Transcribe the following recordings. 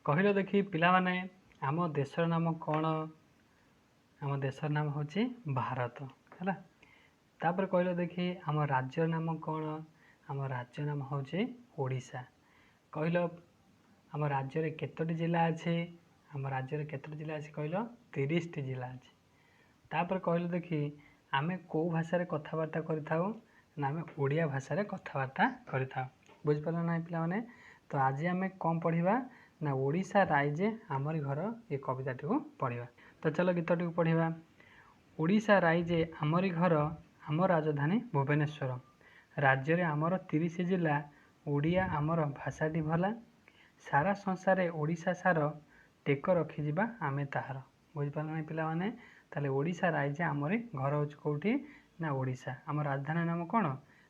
କହିଲ ଦେଖି ପିଲାମାନେ ଆମ ଦେଶର ନାମ କ'ଣ? ଆମ ଦେଶର ନାମ ହେଉଛି ଭାରତ ହେଲା। ତାପରେ କହିଲ ଦେଖି ଆମ ରାଜ୍ୟର ନାମ କ'ଣ? ଆମ ରାଜ୍ୟ ନାମ ହେଉଛି ଓଡ଼ିଶା। କହିଲ ଆମ ରାଜ୍ୟରେ କେତୋଟି ଜିଲ୍ଲା ଅଛି? ଆମ ରାଜ୍ୟରେ କେତୋଟି ଜିଲ୍ଲା ଅଛି କହିଲ? 30ଟି ଜିଲ୍ଲା ଅଛି। ତାପରେ କହିଲ ଦେଖି ଆମେ କେଉଁ ଭାଷାରେ କଥାବାର୍ତ୍ତା କରିଥାଉ? ନା ଆମେ ଓଡ଼ିଆ ଭାଷାରେ କଥାବାର୍ତ୍ତା କରିଥାଉ। ବୁଝିପାରିଲ ନାହିଁ ପିଲାମାନେ? ତ ଆଜି ଆମେ କ'ଣ ପଢ଼ିବା? ନା ଓଡ଼ିଶା ରାଇଜେ ଆମରି ଘର ଏ କବିତାଟିକୁ ପଢ଼ିବା। ତ ଚାଲ ଗୀତଟିକୁ ପଢ଼ିବା। ଓଡ଼ିଶା ରାଇଜେ ଆମରି ଘର, ଆମ ରାଜଧାନୀ ଭୁବନେଶ୍ୱର। ରାଜ୍ୟରେ ଆମର 30 ଜିଲ୍ଲା, ଓଡ଼ିଆ ଆମର ଭାଷାଟି ଭଲା। ସାରା ସଂସାରେ ଓଡ଼ିଶା ସାର, ଟେକ ରଖିଯିବା ଆମେ ତାହାର। ବୁଝିପାରିଲ ନାହିଁ ପିଲାମାନେ? ତାହେଲେ ଓଡ଼ିଶା ରାଇଜେ ଆମରି ଘର ହେଉଛି କେଉଁଠି? ନା ଓଡ଼ିଶା। ଆମ ରାଜଧାନୀ ନାମ କ'ଣ?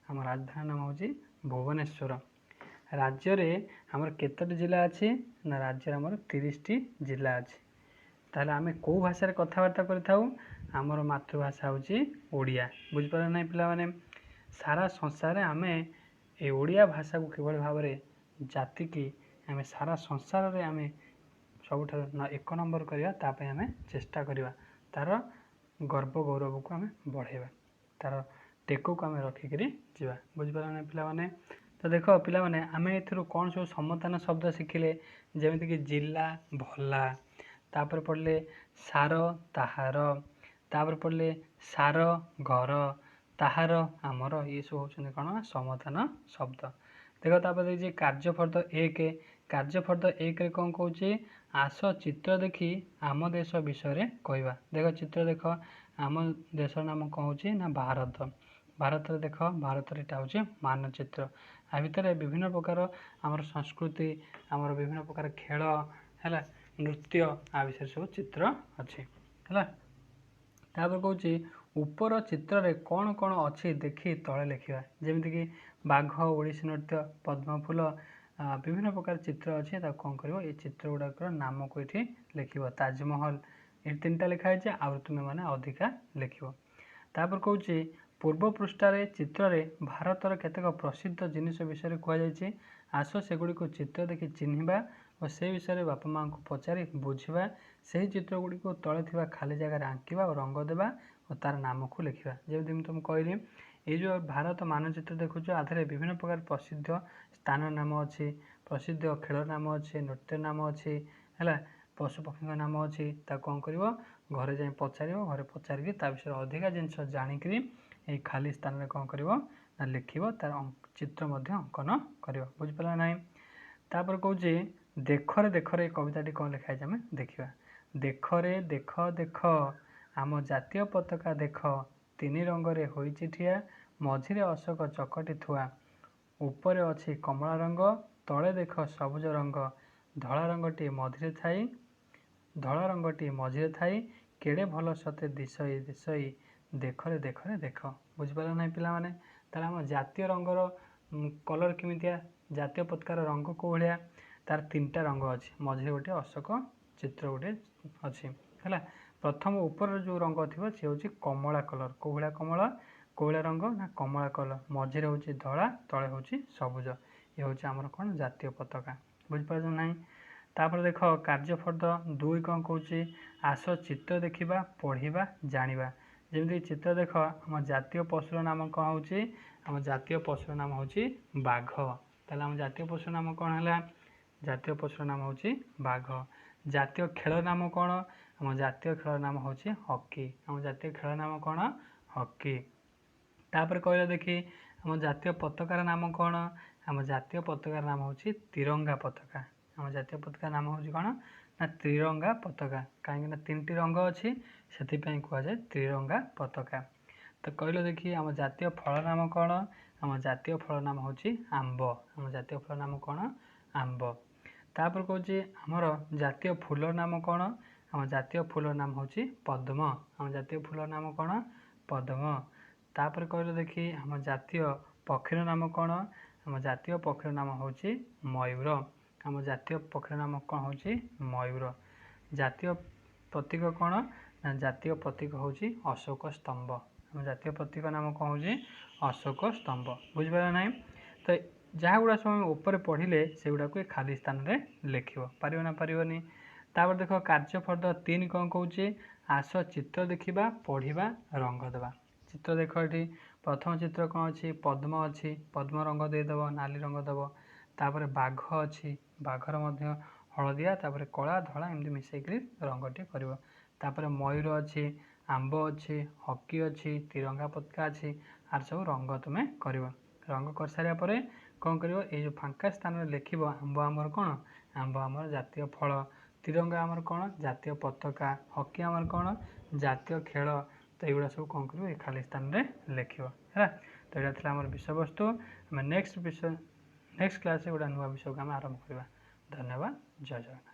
ଆମ ରାଜଧାନୀ ନାମ ହେଉଛି ଭୁବନେଶ୍ୱର। ରାଜ୍ୟରେ ଆମର କେତୋଟି ଜିଲ୍ଲା ଅଛି? ନା ରାଜ୍ୟରେ ଆମର 30ଟି ଜିଲ୍ଲା ଅଛି। ତାହେଲେ ଆମେ କେଉଁ ଭାଷାରେ କଥାବାର୍ତ୍ତା କରିଥାଉ? ଆମର ମାତୃଭାଷା ହେଉଛି ଓଡ଼ିଆ। ବୁଝିପାରିଲ ନାହିଁ ପିଲାମାନେ? ସାରା ସଂସାରରେ ଆମେ ଏ ଓଡ଼ିଆ ଭାଷାକୁ କିଭଳି ଭାବରେ ଜାତିକି ଆମେ ସାରା ସଂସାରରେ ଆମେ ସବୁଠାରୁ 1 ନମ୍ବର କରିବା, ତା ପାଇଁ ଆମେ ଚେଷ୍ଟା କରିବା। ତାର ଗର୍ବ ଗୌରବକୁ ଆମେ ବଢ଼େଇବା, ତାର ଟେକକୁ ଆମେ ରଖିକିରି ଯିବା। ବୁଝିପାରିଲ ନାହିଁ ପିଲାମାନେ? ତ ଦେଖ ପିଲାମାନେ, ଆମେ ଏଥିରୁ କ'ଣ ସବୁ ସମତାନ ଶବ୍ଦ ଶିଖିଲେ? ଯେମିତିକି ଜିଲ୍ଲା, ଭଲା। ତାପରେ ପଢ଼ିଲେ ସାର, ତାହାର। ତାପରେ ପଢ଼ିଲେ ସାର, ଘର, ତାହାର, ଆମର। ଏସବୁ ହେଉଛନ୍ତି କ'ଣ? ସମତାନ ଶବ୍ଦ। ଦେଖ ତାପରେ ଦେଇଛି କାର୍ଯ୍ୟଫର୍ଦ୍ଦ 1। କାର୍ଯ୍ୟଫର୍ଦ୍ଦ 1ରେ କ'ଣ କହୁଛି? ଆସ ଚିତ୍ର ଦେଖି ଆମ ଦେଶ ବିଷୟରେ କହିବା। ଦେଖ ଚିତ୍ର ଦେଖ, ଆମ ଦେଶର ନାମ କ'ଣ ହେଉଛି? ନା ଭାରତ। ଭାରତରେ ଦେଖ, ଭାରତରେ ଏଇଟା ହେଉଛି ମାନଚିତ୍ର। ଆ ଭିତରେ ବିଭିନ୍ନ ପ୍ରକାର ଆମର ସଂସ୍କୃତି, ଆମର ବିଭିନ୍ନ ପ୍ରକାର ଖେଳ ହେଲା, ନୃତ୍ୟ, ଆ ବିଷୟରେ ସବୁ ଚିତ୍ର ଅଛି ହେଲା। ତାପରେ କହୁଛି ଉପର ଚିତ୍ରରେ କ'ଣ କ'ଣ ଅଛି ଦେଖି ତଳେ ଲେଖିବା। ଯେମିତିକି ବାଘ, ଓଡ଼ିଶୀ ନୃତ୍ୟ, ପଦ୍ମଫୁଲ, ବିଭିନ୍ନ ପ୍ରକାର ଚିତ୍ର ଅଛି। ତାକୁ କ'ଣ କରିବ? ଏଇ ଚିତ୍ର ଗୁଡ଼ାକର ନାମକୁ ଏଠି ଲେଖିବ। ତାଜମହଲ, ଏଠି 3ଟା ଲେଖା ହେଇଛି, ଆଉ ତୁମେମାନେ ଅଧିକା ଲେଖିବ। ତାପରେ କହୁଛି ପୂର୍ବ ପୃଷ୍ଠାରେ ଚିତ୍ରରେ ଭାରତର କେତେକ ପ୍ରସିଦ୍ଧ ଜିନିଷ ବିଷୟରେ କୁହାଯାଇଛି। ଆସ ସେଗୁଡ଼ିକୁ ଚିତ୍ର ଦେଖି ଚିହ୍ନିବା ଓ ସେ ବିଷୟରେ ବାପା ମାଆଙ୍କୁ ପଚାରି ବୁଝିବା। ସେହି ଚିତ୍ର ଗୁଡ଼ିକୁ ତଳେ ଥିବା ଖାଲି ଜାଗାରେ ଆଙ୍କିବା ଓ ରଙ୍ଗ ଦେବା ଓ ତାର ନାମକୁ ଲେଖିବା। ଯେମିତି ମୁଁ ତୁମକୁ କହିଲି, ଏଇ ଯେଉଁ ଭାରତ ମାନଚିତ୍ର ଦେଖୁଛ, ଆଧିରେ ବିଭିନ୍ନ ପ୍ରକାର ପ୍ରସିଦ୍ଧ ସ୍ଥାନର ନାମ ଅଛି, ପ୍ରସିଦ୍ଧ ଖେଳର ନାମ ଅଛି, ନୃତ୍ୟର ନାମ ଅଛି ହେଲା, ପଶୁପକ୍ଷୀଙ୍କ ନାମ ଅଛି। ତାକୁ କ'ଣ କରିବ? ଘରେ ଯାଇ ପଚାରିବ। ଘରେ ପଚାରିକି ତା ବିଷୟରେ ଅଧିକା ଜିନିଷ ଜାଣିକିରି ଏଇ ଖାଲି ସ୍ଥାନରେ କ'ଣ କରିବ? ନା ଲେଖିବ, ତାର ଚିତ୍ର ମଧ୍ୟ ଅଙ୍କନ କରିବ। ବୁଝିପାରିଲ ନାହିଁ? ତାପରେ କହୁଛି ଦେଖରେ ଦେଖରେ, ଏ କବିତାଟି କ'ଣ ଲେଖା ହେଇଛି ଆମେ ଦେଖିବା। ଦେଖରେ ଦେଖ ଦେଖ, ଆମ ଜାତୀୟ ପତାକା ଦେଖ, 3 ରଙ୍ଗରେ ହୋଇଛି ଠିଆ, ମଝିରେ ଅଶୋକ ଚକଟି ଥୁଆ, ଉପରେ ଅଛି କମଳା ରଙ୍ଗ, ତଳେ ଦେଖ ସବୁଜ ରଙ୍ଗ, ଧଳା ରଙ୍ଗଟି ମଝିରେ ଥାଇ, କେଡ଼େ ଭଲ ସତେ ଦିଶଇ ଦିଶଇ, ଦେଖରେ ଦେଖରେ ଦେଖ। ବୁଝିପାରିଲ ନାହିଁ ପିଲାମାନେ? ତାହେଲେ ଆମ ଜାତୀୟ ରଙ୍ଗର କଲର କେମିତିଆ? ଜାତୀୟ ପତାକାର ରଙ୍ଗ କେଉଁ ଭଳିଆ? ତାର 3ଟା ରଙ୍ଗ ଅଛି, ମଝିରେ ଗୋଟେ ଅଶୋକ ଚିତ୍ର ଗୋଟେ ଅଛି ହେଲା। ପ୍ରଥମ ଉପରର ଯେଉଁ ରଙ୍ଗ ଥିବ ସେ ହେଉଛି କମଳା କଲର। କେଉଁ ଭଳିଆ କମଳା? କେଉଁ ଭଳିଆ ରଙ୍ଗ? ନା କମଳା କଲର। ମଝିରେ ହେଉଛି ଧଳା, ତଳେ ହେଉଛି ସବୁଜ। ଏ ହେଉଛି ଆମର କ'ଣ? ଜାତୀୟ ପତାକା। ବୁଝିପାରୁଛ ନାହିଁ? ତାପରେ ଦେଖ କାର୍ଯ୍ୟଫର୍ଦ୍ଦ 2 କ'ଣ କହୁଛି? ଆସ ଚିତ୍ର ଦେଖିବା, ପଢ଼ିବା, ଜାଣିବା। ଯେମିତି ଚିତ୍ର ଦେଖ, ଆମ ଜାତୀୟ ପଶୁର ନାମ କ'ଣ ହେଉଛି? ଆମ ଜାତୀୟ ପଶୁର ନାମ ହେଉଛି ବାଘ। ତାହେଲେ ଆମ ଜାତୀୟ ପଶୁର ନାମ କ'ଣ ହେଲା? ଜାତୀୟ ପଶୁର ନାମ ହେଉଛି ବାଘ। ଜାତୀୟ ଖେଳର ନାମ କ'ଣ? ଆମ ଜାତୀୟ ଖେଳର ନାମ ହେଉଛି ହକି। ଆମ ଜାତୀୟ ଖେଳର ନାମ କ'ଣ? ହକି। ତାପରେ କହିଲ ଦେଖି ଆମ ଜାତୀୟ ପତାକାର ନାମ କ'ଣ? ଆମ ଜାତୀୟ ପତାକାର ନାମ ହେଉଛି ତ୍ରିରଙ୍ଗା ପତାକା। ଆମ ଜାତୀୟ ପତାକା ନାମ ହେଉଛି କ'ଣ? ନା ତ୍ରିରଙ୍ଗା ପତାକା। କାହିଁକିନା 3ଟି ରଙ୍ଗ ଅଛି, ସେଥିପାଇଁ କୁହାଯାଏ ତ୍ରିରଙ୍ଗା ପତାକା। ତ କହିଲ ଦେଖି ଆମ ଜାତୀୟ ଫଳ ନାମ କ'ଣ? ଆମ ଜାତୀୟ ଫଳ ନାମ ହେଉଛି ଆମ୍ବ। ଆମ ଜାତୀୟ ଫଳ ନାମ କ'ଣ? ଆମ୍ବ। ତାପରେ କହୁଛି ଆମର ଜାତୀୟ ଫୁଲର ନାମ କ'ଣ? ଆମ ଜାତୀୟ ଫୁଲର ନାମ ହେଉଛି ପଦ୍ମ। ଆମ ଜାତୀୟ ଫୁଲର ନାମ କ'ଣ? ପଦ୍ମ। ତାପରେ କହିଲ ଦେଖି ଆମ ଜାତୀୟ ପକ୍ଷୀର ନାମ କ'ଣ? ଆମ ଜାତୀୟ ପକ୍ଷୀର ନାମ ହେଉଛି ମୟୂର। ଆମ ଜାତୀୟ ପକ୍ଷୀର ନାମ କ'ଣ ହେଉଛି? ମୟୂର। ଜାତୀୟ ପ୍ରତୀକ କ'ଣ? ନା ଜାତୀୟ ପ୍ରତୀକ ହେଉଛି ଅଶୋକ ସ୍ତମ୍ଭ। ଆମ ଜାତୀୟ ପ୍ରତୀକ ନାମ କ'ଣ ହେଉଛି? ଅଶୋକ ସ୍ତମ୍ଭ। ବୁଝିପାରିଲ ନାହିଁ? ତ जहाँगुड़ा सब आम ऊपर पढ़ले से गुड़ा को खाली स्थान में लिख पार ना पारनी। तापर देख कार्यफर्द 3 कौन कौच आस चित्र देखा पढ़ा रंग देवा। चित्र देख ये प्रथम चित्र कौन अच्छी पद्म अच्छी पद्म रंग देदेव नाली रंग देव। तापर बाघ अच्छी बाघर मध्य हलदिया तापर कला धला एमती मिसेक रंगटी कर। तापर मयूर अच्छी आंब अच्छी हकी अच्छी तिरंगा पताका अच्छी आर सब रंग तुम्हें कर रंग कर सारापर कौन कर जो फांका स्थान में लिख आंब आमर कौन आंब आमर जातीय फल तिरंगा आमर कौन जातीय पताका हकी आमर कौन जातीय खेल। तो युवा सब कौन कर खाली स्थान में लिख है। तो यहाँ थी आम विषय वस्तु आम नेक्स्ट क्लास गोटे नुआ विषय को आम आरंभ करवा। धन्यवाद। जय जगन्नाथ।